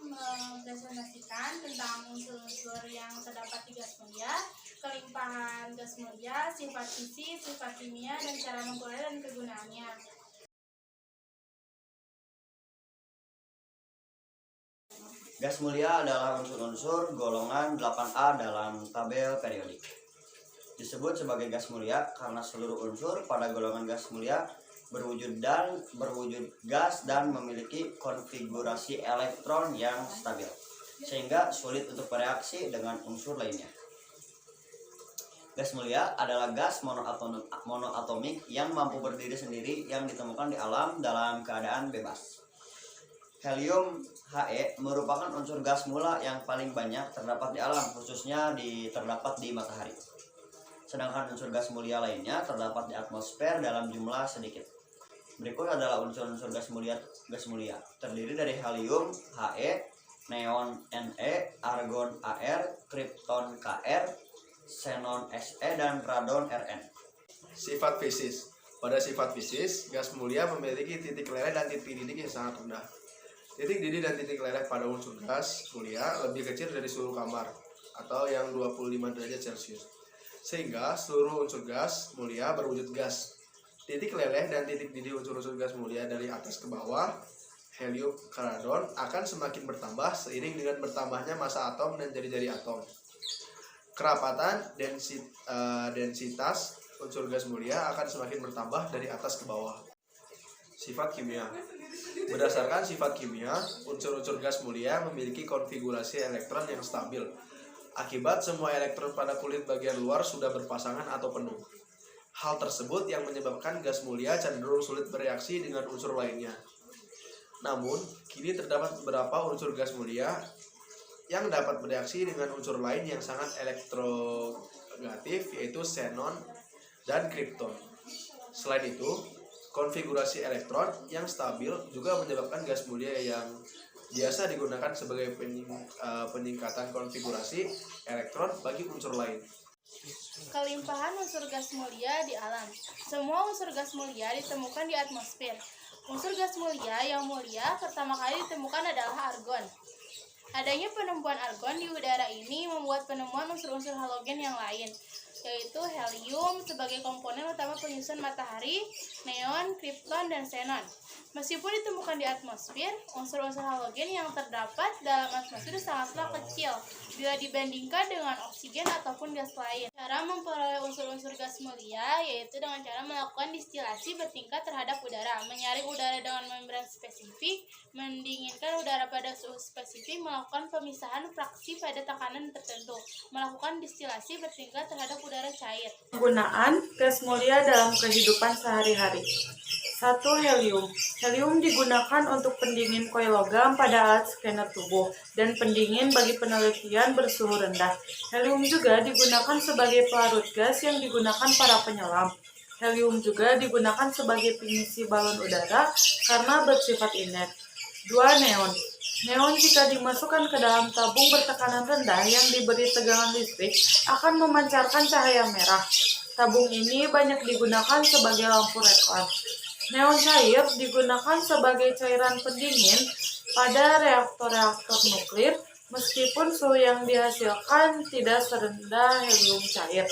mempresentasikan tentang unsur-unsur yang terdapat di gas mulia, kelimpahan gas mulia, sifat fisik, sifat kimia, dan cara mengolah dan kegunaannya. Gas mulia adalah unsur-unsur golongan 8A dalam tabel periodik. Disebut sebagai gas mulia karena seluruh unsur pada golongan gas mulia berwujud gas dan memiliki konfigurasi elektron yang stabil, sehingga sulit untuk bereaksi dengan unsur lainnya. Gas mulia adalah gas monoatomik yang mampu berdiri sendiri yang ditemukan di alam dalam keadaan bebas. Helium He merupakan unsur gas mula yang paling banyak terdapat di alam, khususnya terdapat di matahari. Sedangkan unsur gas mulia lainnya terdapat di atmosfer dalam jumlah sedikit. Berikut adalah unsur-unsur gas mulia. Terdiri dari helium He, neon Ne, argon Ar, kripton Kr, xenon Se, dan radon Rn. Sifat fisis. Pada sifat fisis, gas mulia memiliki titik leleh dan titik didih yang sangat rendah. Titik didih dan titik leleh pada unsur gas mulia lebih kecil dari suhu kamar atau yang 25 derajat Celcius. Sehingga seluruh unsur gas mulia berwujud gas. Titik leleh dan titik didih unsur-unsur gas mulia dari atas ke bawah, helium ke radon, akan semakin bertambah seiring dengan bertambahnya massa atom dan jari-jari atom. Kerapatan densitas unsur gas mulia akan semakin bertambah dari atas ke bawah. Sifat kimia. Berdasarkan sifat kimia, unsur-unsur gas mulia memiliki konfigurasi elektron yang stabil. Akibat semua elektron pada kulit bagian luar sudah berpasangan atau penuh. Hal tersebut yang menyebabkan gas mulia cenderung sulit bereaksi dengan unsur lainnya. Namun, kini terdapat beberapa unsur gas mulia yang dapat bereaksi dengan unsur lain yang sangat elektronegatif, yaitu xenon dan kripton. Selain itu, konfigurasi elektron yang stabil juga menyebabkan gas mulia yang biasa digunakan sebagai peningkatan konfigurasi elektron bagi unsur lain. Kelimpahan unsur gas mulia di alam. Semua unsur gas mulia ditemukan di atmosfer. Unsur gas mulia yang mulia pertama kali ditemukan adalah argon. Adanya penemuan argon di udara ini membuat penemuan unsur-unsur halogen yang lain, yaitu helium sebagai komponen utama penyusun matahari, neon, kripton, dan xenon. Meskipun ditemukan di atmosfer, unsur-unsur halogen yang terdapat dalam atmosfer sangatlah kecil bila dibandingkan dengan oksigen ataupun gas lain. Cara memperoleh unsur-unsur gas mulia yaitu dengan cara melakukan distilasi bertingkat terhadap udara, menyaring udara dengan membran spesifik, mendinginkan udara pada suhu spesifik, melakukan pemisahan fraksi pada tekanan tertentu, melakukan distilasi bertingkat terhadap udara cair. Penggunaan gas mulia dalam kehidupan sehari-hari. 1. Helium. Helium digunakan untuk pendingin koil logam pada alat scanner tubuh dan pendingin bagi penelitian bersuhu rendah. Helium juga digunakan sebagai pelarut gas yang digunakan para penyelam. Helium juga digunakan sebagai pengisi balon udara karena bersifat inert. 2. Neon. Neon jika dimasukkan ke dalam tabung bertekanan rendah yang diberi tegangan listrik akan memancarkan cahaya merah. Tabung ini banyak digunakan sebagai lampu reklam. Neon cair digunakan sebagai cairan pendingin pada reaktor-reaktor nuklir meskipun suhu yang dihasilkan tidak serendah helium cair.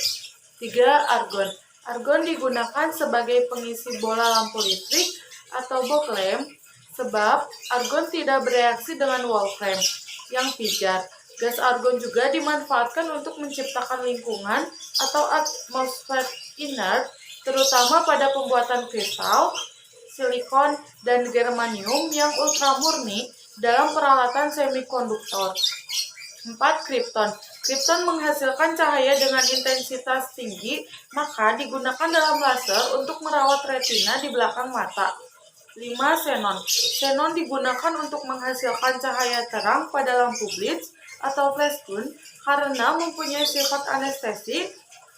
3. Argon. Argon digunakan sebagai pengisi bola lampu listrik atau Bock lamp sebab argon tidak bereaksi dengan wolfram yang pijar. Gas argon juga dimanfaatkan untuk menciptakan lingkungan atau atmosfer inert, terutama pada pembuatan kristal, silikon, dan germanium yang ultramurni dalam peralatan semikonduktor. 4. Kripton. Kripton menghasilkan cahaya dengan intensitas tinggi, maka digunakan dalam laser untuk merawat retina di belakang mata. 5. Xenon. Xenon digunakan untuk menghasilkan cahaya terang pada lampu blitz atau flashbulb karena mempunyai sifat anestesi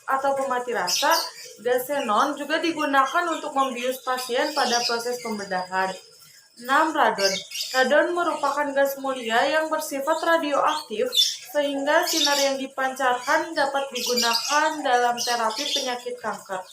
atau pemati rasa. Gas xenon juga digunakan untuk membius pasien pada proses pembedahan. 6. Radon. Radon merupakan gas mulia yang bersifat radioaktif sehingga sinar yang dipancarkan dapat digunakan dalam terapi penyakit kanker.